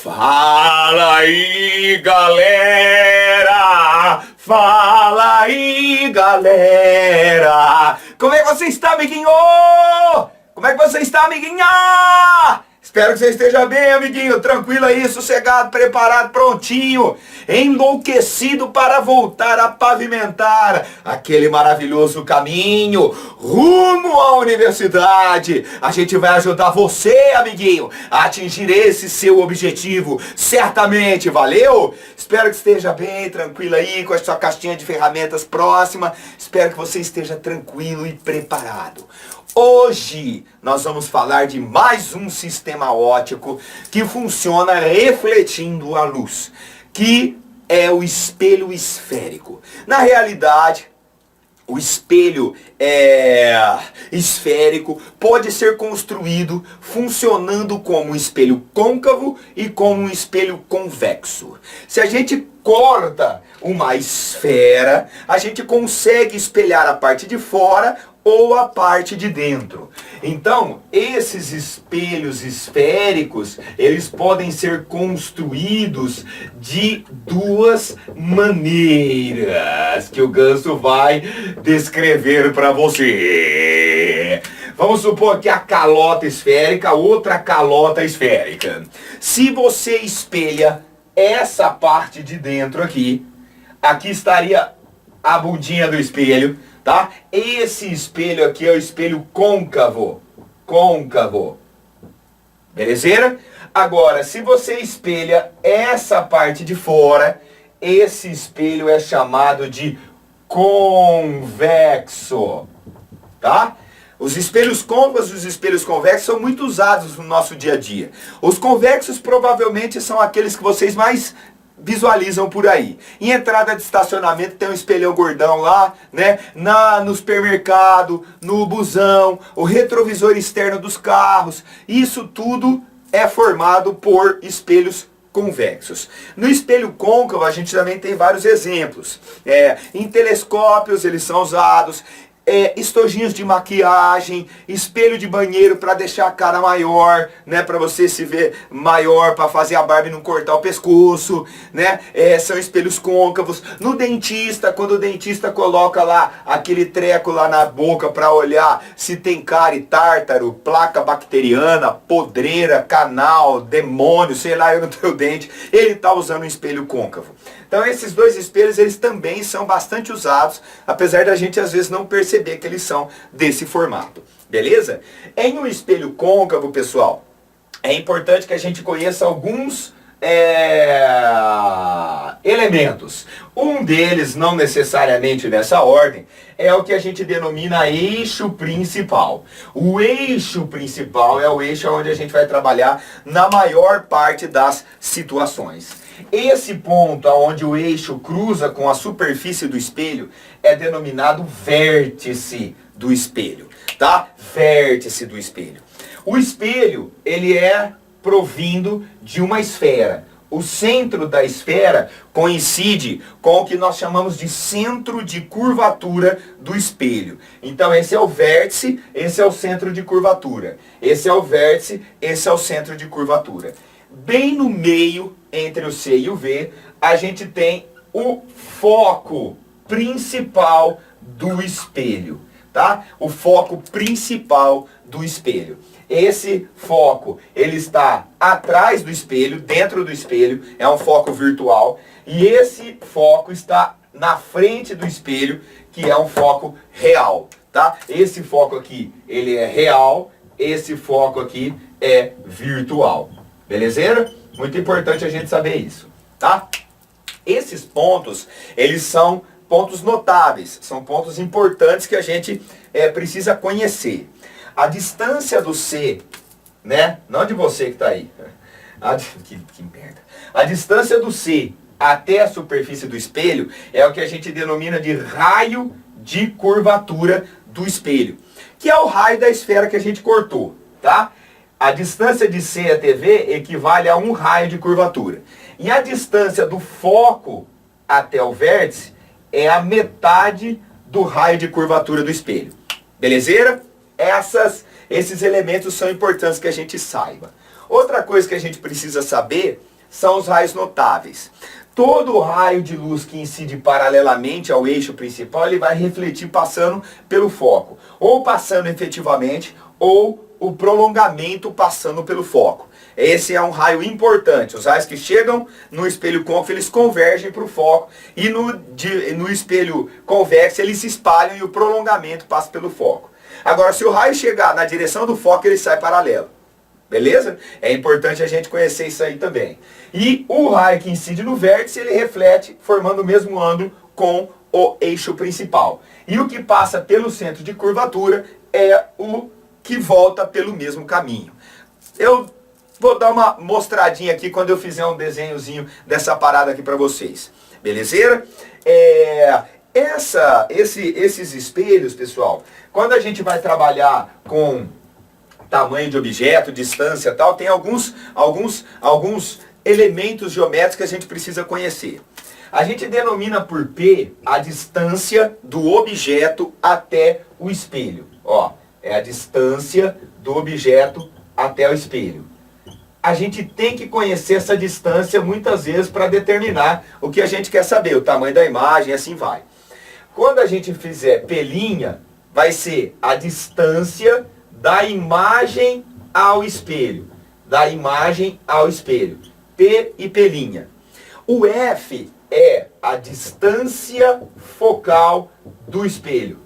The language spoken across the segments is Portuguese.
Fala aí, galera! Fala aí, galera! Como é que você está, amiguinho? Como é que você está, amiguinha? Espero que você esteja bem, amiguinho, tranquilo aí, sossegado, preparado, prontinho, enlouquecido para voltar a pavimentar aquele maravilhoso caminho rumo à universidade. A gente vai ajudar você, amiguinho, a atingir esse seu objetivo, certamente, valeu? Espero que esteja bem, tranquilo aí, com a sua caixinha de ferramentas próxima. Espero que você esteja tranquilo e preparado. Hoje nós vamos falar de mais um sistema óptico que funciona refletindo a luz, que é o espelho esférico. Na realidade, o espelho esférico pode ser construído funcionando como um espelho côncavo e como um espelho convexo. Se a gente corta uma esfera, a gente consegue espelhar a parte de fora ou a parte de dentro. Então, esses espelhos esféricos, eles podem ser construídos de duas maneiras que o Ganso vai descrever para você. Vamos supor que a calota esférica, outra calota esférica. Se você espelha essa parte de dentro aqui estaria a bundinha do espelho, tá? Esse espelho aqui é o espelho côncavo. Côncavo. Belezeira? Agora, se você espelha essa parte de fora, esse espelho é chamado de convexo. Tá? Os espelhos côncavos e os espelhos convexos são muito usados no nosso dia a dia. Os convexos provavelmente são aqueles que vocês mais visualizam por aí. Em entrada de estacionamento tem um espelhão gordão lá, né? No supermercado, no busão, o retrovisor externo dos carros. Isso tudo é formado por espelhos convexos. No espelho côncavo a gente também tem vários exemplos. Em telescópios eles são usados. Estojinhos de maquiagem, espelho de banheiro para deixar a cara maior, né, para você se ver maior, para fazer a barba e não cortar o pescoço, né? São espelhos côncavos. No dentista, quando o dentista coloca lá aquele treco lá na boca para olhar se tem cárie, tártaro, placa bacteriana, podreira, canal, demônio, sei lá, eu no teu dente, ele tá usando um espelho côncavo. Então esses dois espelhos, eles também são bastante usados, apesar da gente às vezes não perceber que eles são desse formato, beleza? Em um espelho côncavo, pessoal, é importante que a gente conheça alguns elementos. Um deles, não necessariamente nessa ordem, é o que a gente denomina eixo principal. O eixo principal é o eixo onde a gente vai trabalhar na maior parte das situações. Esse ponto onde o eixo cruza com a superfície do espelho é denominado vértice do espelho, tá? Vértice do espelho. O espelho, ele é provindo de uma esfera. O centro da esfera coincide com o que nós chamamos de centro de curvatura do espelho. Então esse é o vértice, esse é o centro de curvatura. Esse é o vértice, esse é o centro de curvatura. Bem no meio, entre o C e o V, a gente tem o foco principal do espelho, tá? O foco principal do espelho. Esse foco, ele está atrás do espelho, dentro do espelho, é um foco virtual. E esse foco está na frente do espelho, que é um foco real, tá? Esse foco aqui, ele é real, esse foco aqui é virtual. Belezeira? Muito importante a gente saber isso, tá? Esses pontos, eles são pontos notáveis, são pontos importantes que a gente precisa conhecer. A distância do C, né? Não de você que está aí. Que merda. A distância do C até a superfície do espelho é o que a gente denomina de raio de curvatura do espelho, que é o raio da esfera que a gente cortou, tá? A distância de C até V equivale a um raio de curvatura. E a distância do foco até o vértice é a metade do raio de curvatura do espelho. Belezeira? Esses elementos são importantes que a gente saiba. Outra coisa que a gente precisa saber, são os raios notáveis. Todo raio de luz que incide paralelamente ao eixo principal, ele vai refletir passando pelo foco. Ou passando efetivamente, ou o prolongamento passando pelo foco. Esse é um raio importante. Os raios que chegam no espelho côncavo, eles convergem para o foco. E no espelho convexo, eles se espalham e o prolongamento passa pelo foco. Agora, se o raio chegar na direção do foco, ele sai paralelo. Beleza? É importante a gente conhecer isso aí também. E o raio que incide no vértice, ele reflete formando o mesmo ângulo com o eixo principal. E o que passa pelo centro de curvatura é o que volta pelo mesmo caminho. Eu vou dar uma mostradinha aqui quando eu fizer um desenhozinho dessa parada aqui para vocês. Beleza? Esses espelhos, pessoal, quando a gente vai trabalhar com tamanho de objeto, distância e tal, tem alguns elementos geométricos que a gente precisa conhecer. A gente denomina por P a distância do objeto até o espelho. Ó, é a distância do objeto até o espelho. A gente tem que conhecer essa distância muitas vezes para determinar o que a gente quer saber, o tamanho da imagem e assim vai. Quando a gente fizer P', vai ser a distância da imagem ao espelho. Da imagem ao espelho. P e P'. O F é a distância focal do espelho.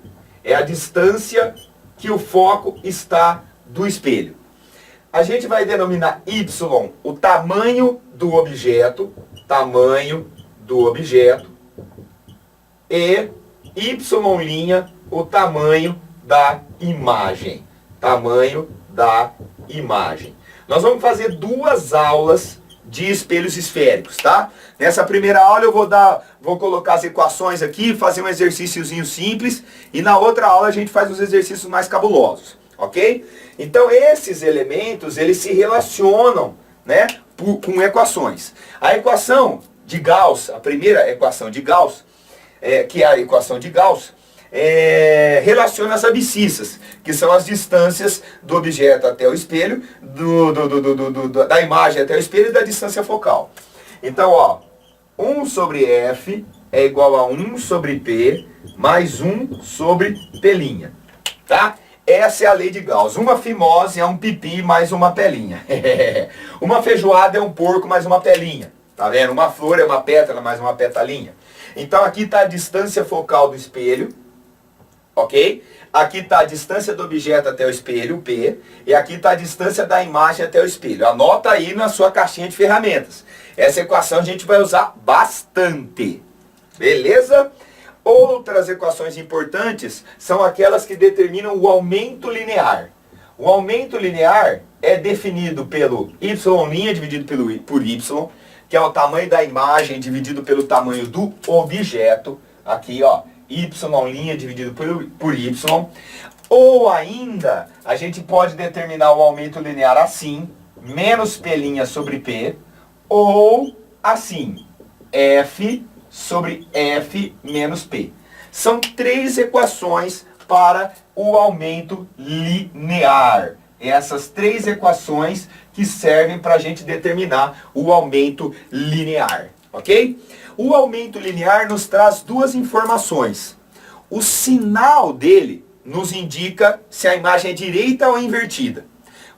É a distância que o foco está do espelho. A gente vai denominar Y o tamanho do objeto. Tamanho do objeto. E Y' o tamanho da imagem. Tamanho da imagem. Nós vamos fazer 2 aulas de espelhos esféricos, tá? Nessa primeira aula eu vou colocar as equações aqui, fazer um exercíciozinho simples, e na outra aula a gente faz os exercícios mais cabulosos, ok? Então esses elementos, eles se relacionam, né, com equações. A equação de Gauss, a primeira equação de Gauss, que é a equação de Gauss, relaciona as abscissas, que são as distâncias do objeto até o espelho, da imagem até o espelho e da distância focal. Então, ó, 1 sobre F é igual a 1 sobre P mais 1 sobre P'. Tá? Essa é a lei de Gauss. Uma fimose é um pipi mais uma pelinha. Uma feijoada é um porco mais uma pelinha. Tá vendo? Uma flor é uma pétala mais uma petalinha. Então aqui está a distância focal do espelho. Ok? Aqui está a distância do objeto até o espelho, P. E aqui está a distância da imagem até o espelho. Anota aí na sua caixinha de ferramentas. Essa equação a gente vai usar bastante. Beleza? Outras equações importantes são aquelas que determinam o aumento linear. O aumento linear é definido pelo y' dividido por y, que é o tamanho da imagem dividido pelo tamanho do objeto. Aqui, ó. Y' dividido por Y, ou ainda a gente pode determinar o aumento linear assim, menos P' sobre P, ou assim, F sobre F menos P. São 3 equações para o aumento linear. Essas 3 equações que servem para a gente determinar o aumento linear, ok? O aumento linear nos traz 2 informações. O sinal dele nos indica se a imagem é direita ou invertida.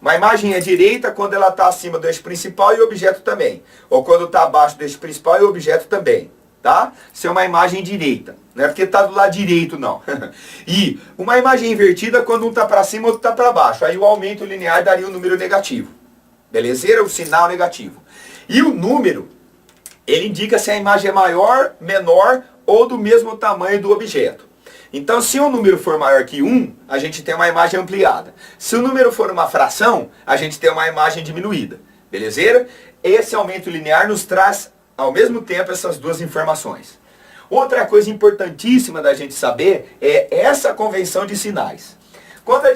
Uma imagem é direita quando ela está acima do eixo principal e o objeto também. Ou quando está abaixo do eixo principal e o objeto também. Tá? Isso é uma imagem direita. Não é porque está do lado direito, não. E uma imagem invertida quando um está para cima e outro está para baixo. Aí o aumento linear daria um número negativo. Beleza? O sinal negativo. E o número, ele indica se a imagem é maior, menor ou do mesmo tamanho do objeto. Então, se um número for maior que 1, a gente tem uma imagem ampliada. Se o número for uma fração, a gente tem uma imagem diminuída. Beleza? Esse aumento linear nos traz, ao mesmo tempo, essas 2 informações. Outra coisa importantíssima da gente saber é essa convenção de sinais. Quando a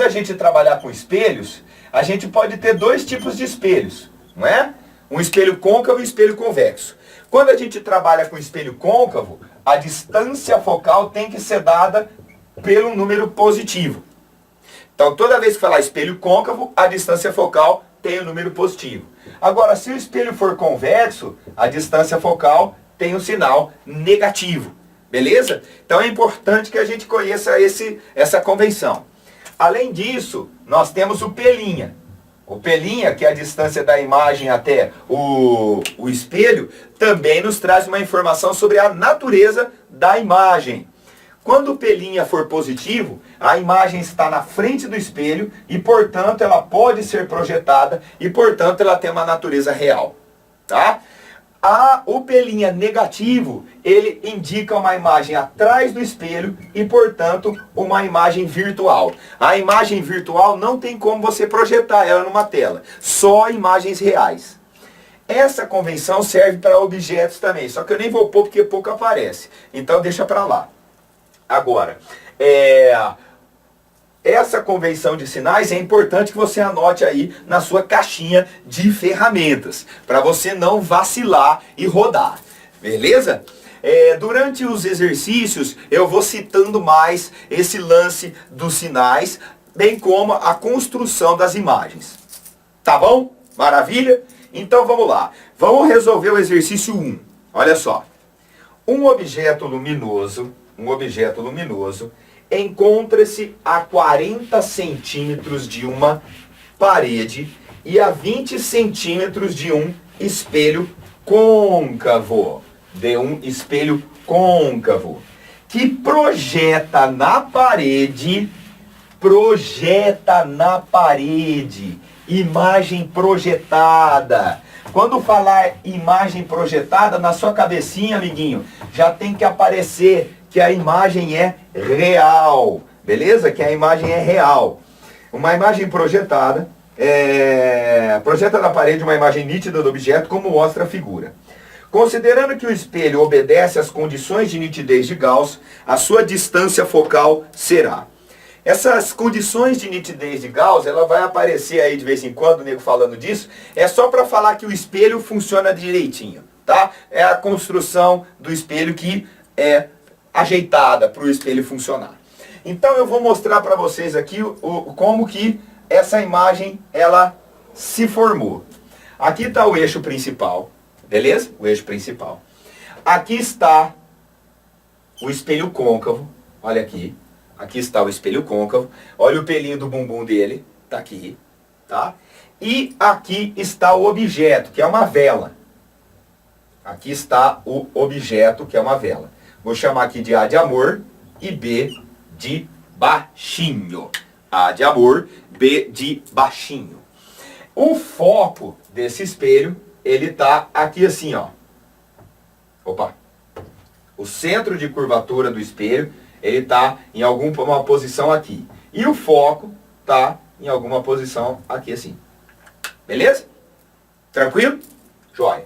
gente trabalhar com espelhos, a gente pode ter 2 tipos de espelhos, não é? Um espelho côncavo e um espelho convexo. Quando a gente trabalha com espelho côncavo, a distância focal tem que ser dada pelo número positivo. Então, toda vez que falar espelho côncavo, a distância focal tem o número positivo. Agora, se o espelho for convexo, a distância focal tem um sinal negativo. Beleza? Então é importante que a gente conheça essa convenção. Além disso, nós temos o pelinha. O pelinha, que é a distância da imagem até o espelho, também nos traz uma informação sobre a natureza da imagem. Quando o pelinha for positivo, a imagem está na frente do espelho e, portanto, ela pode ser projetada e, portanto, ela tem uma natureza real. Tá? O pelinha negativo, ele indica uma imagem atrás do espelho e, portanto, uma imagem virtual. A imagem virtual não tem como você projetar ela numa tela, só imagens reais. Essa convenção serve para objetos também, só que eu nem vou pôr porque pouco aparece. Então deixa para lá. Agora, essa convenção de sinais é importante que você anote aí na sua caixinha de ferramentas, para você não vacilar e rodar, beleza? Durante os exercícios eu vou citando mais esse lance dos sinais, bem como a construção das imagens. Tá bom? Maravilha? Então vamos lá. Vamos resolver o exercício 1. Olha só. Um objeto luminoso encontra-se a 40 centímetros de uma parede e a 20 centímetros de um espelho côncavo. De um espelho côncavo. Que projeta na parede, imagem projetada. Quando falar imagem projetada, na sua cabecinha, amiguinho, já tem que aparecer que a imagem é real, beleza? Que a imagem é real. Uma imagem projetada, projeta na parede uma imagem nítida do objeto, como mostra a figura. Considerando que o espelho obedece às condições de nitidez de Gauss, a sua distância focal será. Essas condições de nitidez de Gauss, ela vai aparecer aí de vez em quando, o nego falando disso, é só para falar que o espelho funciona direitinho, tá? É a construção do espelho que é ajeitada para o espelho funcionar. Então eu vou mostrar para vocês aqui como que essa imagem ela se formou. Aqui está o eixo principal, beleza? O eixo principal. Aqui está o espelho côncavo, olha aqui. Aqui está o espelho côncavo. Olha o pelinho do bumbum dele, tá aqui, tá? E aqui está o objeto, que é uma vela. Aqui está o objeto, que é uma vela. Vou chamar aqui de A de amor e B de baixinho. A de amor, B de baixinho. O foco desse espelho, ele tá aqui assim, ó. Opa. O centro de curvatura do espelho, ele tá em alguma posição aqui. E o foco tá em alguma posição aqui assim. Beleza? Tranquilo? Jóia.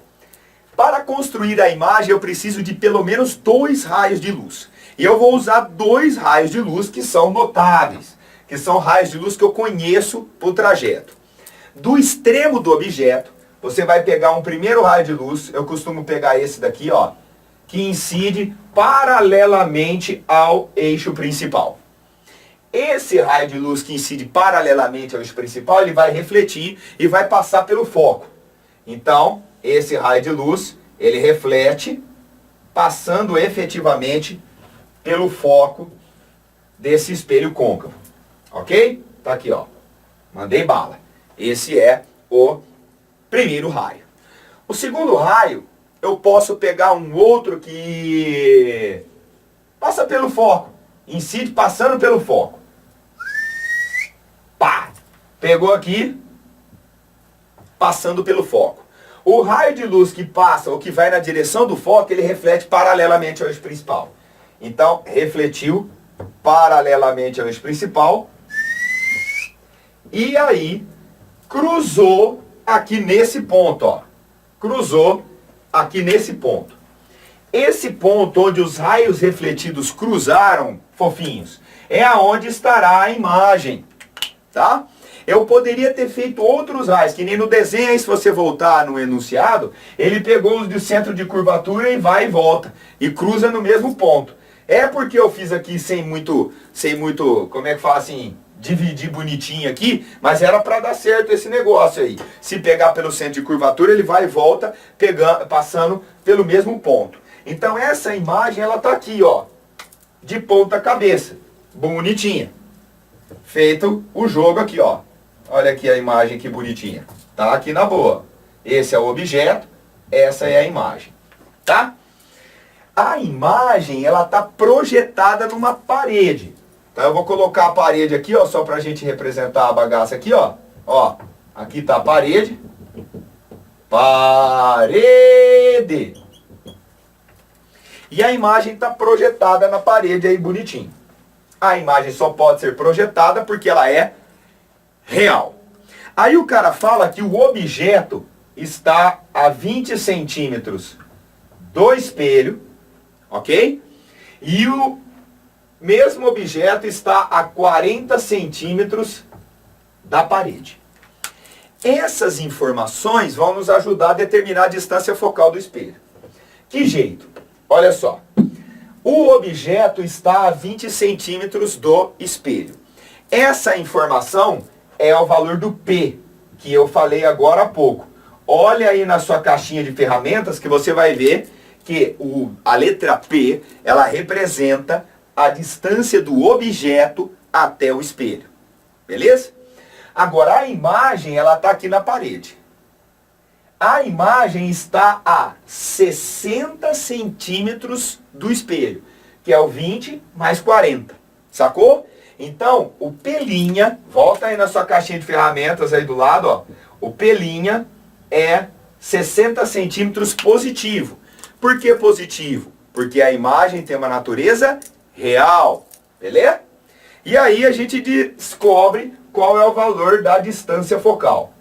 Para construir a imagem, eu preciso de pelo menos 2 raios de luz. E eu vou usar 2 raios de luz que são notáveis, que são raios de luz que eu conheço para o trajeto. Do extremo do objeto, você vai pegar um primeiro raio de luz, eu costumo pegar esse daqui, ó, que incide paralelamente ao eixo principal. Esse raio de luz que incide paralelamente ao eixo principal, ele vai refletir e vai passar pelo foco. Então, esse raio de luz, ele reflete, passando efetivamente pelo foco desse espelho côncavo. Ok? Tá aqui, ó. Mandei bala. Esse é o primeiro raio. O segundo raio, eu posso pegar um outro que passa pelo foco. Incide passando pelo foco. Pá! Pegou aqui, passando pelo foco. O raio de luz que passa ou que vai na direção do foco, ele reflete paralelamente ao eixo principal. Então, refletiu paralelamente ao eixo principal. E aí, cruzou aqui nesse ponto, ó. Cruzou aqui nesse ponto. Esse ponto onde os raios refletidos cruzaram, fofinhos, é aonde estará a imagem, tá? Eu poderia ter feito outros raios, que nem no desenho, aí se você voltar no enunciado, ele pegou os do centro de curvatura e vai e volta, e cruza no mesmo ponto. É porque eu fiz aqui sem muito, como é que fala assim, dividir bonitinho aqui, mas era para dar certo esse negócio aí. Se pegar pelo centro de curvatura, ele vai e volta, passando pelo mesmo ponto. Então essa imagem, ela tá aqui, ó, de ponta cabeça, bonitinha. Feito o jogo aqui, ó. Olha aqui a imagem que bonitinha. Tá aqui na boa. Esse é o objeto, essa é a imagem, tá? A imagem, ela tá projetada numa parede. Então eu vou colocar a parede aqui, ó, só pra gente representar a bagaça aqui, ó. Ó, aqui tá a parede. Parede. E a imagem tá projetada na parede aí bonitinho. A imagem só pode ser projetada porque ela é real. Aí o cara fala que o objeto está a 20 centímetros do espelho, ok? E o mesmo objeto está a 40 centímetros da parede. Essas informações vão nos ajudar a determinar a distância focal do espelho. Que jeito? Olha só. O objeto está a 20 centímetros do espelho. Essa informação é o valor do P, que eu falei agora há pouco. Olha aí na sua caixinha de ferramentas que você vai ver que a letra P, ela representa a distância do objeto até o espelho. Beleza? Agora a imagem, ela está aqui na parede. A imagem está a 60 centímetros do espelho, que é o 20 mais 40. Sacou? Então, o P', volta aí na sua caixinha de ferramentas aí do lado, ó. O P' é 60 centímetros positivo. Por que positivo? Porque a imagem tem uma natureza real. Beleza? E aí a gente descobre qual é o valor da distância focal.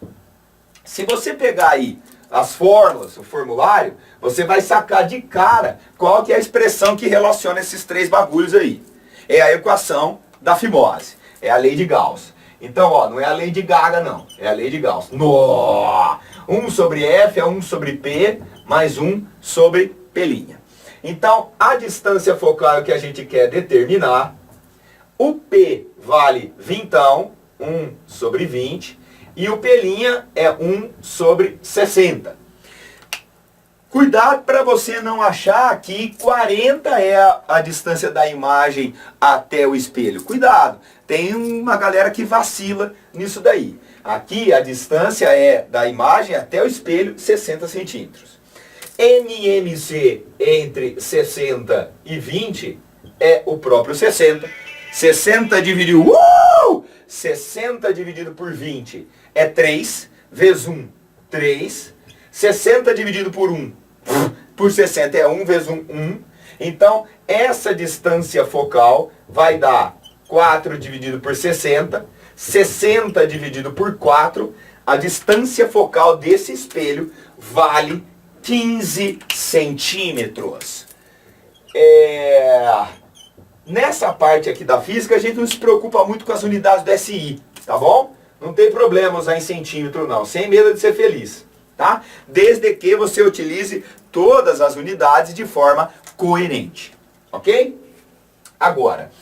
Se você pegar aí as fórmulas, o formulário, você vai sacar de cara qual que é a expressão que relaciona esses três bagulhos aí. É a equação da fimose. É a lei de Gauss. Então, ó, não é a lei de Gaga, não. É a lei de Gauss. 1 sobre F é 1 sobre P, mais 1 sobre P'. Então, a distância focal que a gente quer determinar, o P vale 20, 1 sobre 20, e o P' é 1 sobre 60. Cuidado para você não achar que 40 é a distância da imagem até o espelho. Cuidado, tem uma galera que vacila nisso daí. Aqui a distância é da imagem até o espelho 60 centímetros. NMC entre 60 e 20 é o próprio 60. 60 dividido, 60 dividido por 20 é 3, vezes 1, 3. 60 dividido por 1, por 60 é 1, vezes 1, 1. Então, essa distância focal vai dar 4 dividido por 60. 60 dividido por 4. A distância focal desse espelho vale 15 centímetros. Nessa parte aqui da física, a gente não se preocupa muito com as unidades do SI, tá bom? Não tem problema usar em centímetro não, sem medo de ser feliz, tá? Desde que você utilize todas as unidades de forma coerente, ok? Agora,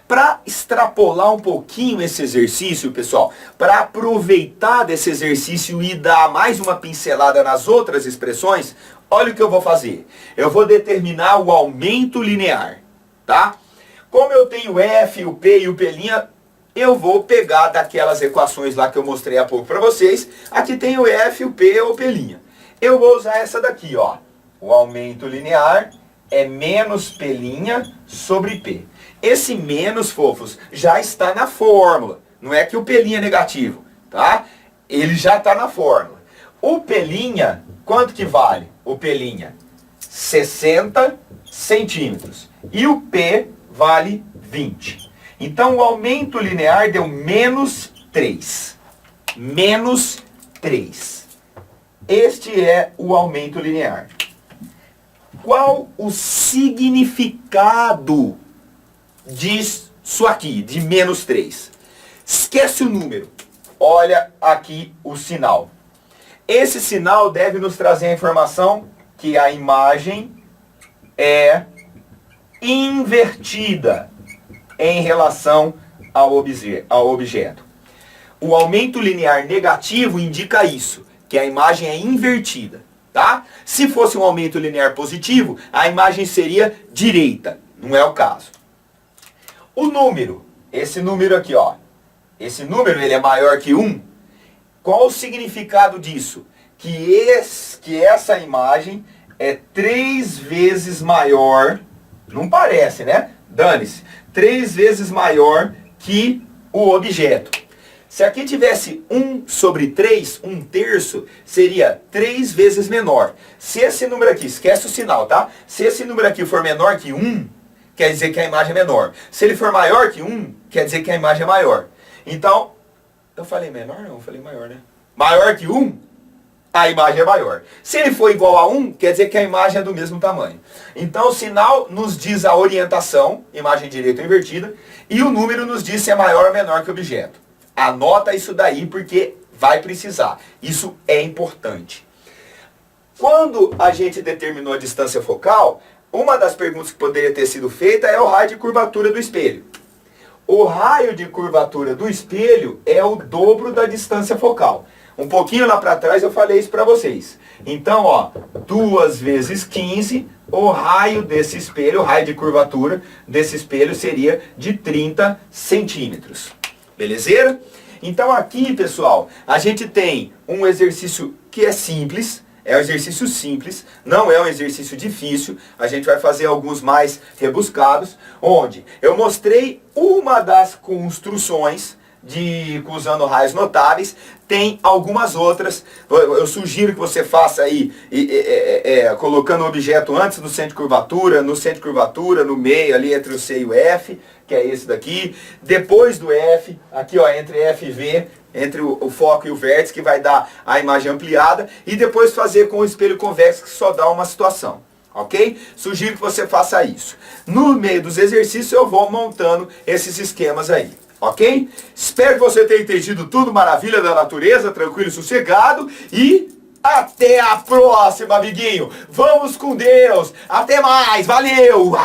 para extrapolar um pouquinho esse exercício, pessoal, para aproveitar desse exercício e dar mais uma pincelada nas outras expressões, olha o que eu vou fazer. Eu vou determinar o aumento linear, tá? Como eu tenho F, o P e o P', eu vou pegar daquelas equações lá que eu mostrei há pouco para vocês. Aqui tem o F, o P e o P'. Eu vou usar essa daqui, ó. O aumento linear é menos P' sobre P. Esse menos, fofos, já está na fórmula. Não é que o P' é negativo, tá? Ele já está na fórmula. O P', quanto que vale? O P'? 60 centímetros. E o P vale 20. Então o aumento linear deu menos 3. Menos 3. Este é o aumento linear. Qual o significado disso aqui, de menos 3? Esquece o número. Olha aqui o sinal. Esse sinal deve nos trazer a informação que a imagem é invertida em relação ao objeto. O aumento linear negativo indica isso, que a imagem é invertida, tá? Se fosse um aumento linear positivo, a imagem seria direita. Não é o caso. O número, esse número aqui, ó. Esse número, ele é maior que 1. Qual o significado disso? Que essa imagem é 3 vezes maior, não parece, né? Dane-se. 3 vezes maior que o objeto. Se aqui tivesse 1 sobre 3, 1/3, seria 3 vezes menor. Se esse número aqui, esquece o sinal, tá? Se esse número aqui for menor que 1, quer dizer que a imagem é menor. Se ele for maior que 1, quer dizer que a imagem é maior. Então, eu falei menor? Não, eu falei maior, né? Maior que 1, a imagem é maior. Se ele for igual a 1, quer dizer que a imagem é do mesmo tamanho. Então, o sinal nos diz a orientação, imagem direita ou invertida, e o número nos diz se é maior ou menor que o objeto. Anota isso daí porque vai precisar. Isso é importante. Quando a gente determinou a distância focal, uma das perguntas que poderia ter sido feita é o raio de curvatura do espelho. O raio de curvatura do espelho é o dobro da distância focal. Um pouquinho lá para trás eu falei isso para vocês. Então, ó, 2 vezes 15, o raio desse espelho, o raio de curvatura desse espelho seria de 30 centímetros. Belezeira? Então aqui, pessoal, a gente tem um exercício que é simples, é um exercício simples, não é um exercício difícil, a gente vai fazer alguns mais rebuscados, onde eu mostrei uma das construções usando raios notáveis, tem algumas outras, eu sugiro que você faça aí, colocando o objeto antes do centro de curvatura, no centro de curvatura, no meio ali entre o C e o F, que é esse daqui, depois do F, aqui ó, entre F e V, entre o foco e o vértice, que vai dar a imagem ampliada, e depois fazer com o espelho convexo, que só dá uma situação, ok? Sugiro que você faça isso. No meio dos exercícios eu vou montando esses esquemas aí. Ok? Espero que você tenha entendido tudo, maravilha da natureza, tranquilo e sossegado. E até a próxima, amiguinho. Vamos com Deus. Até mais. Valeu.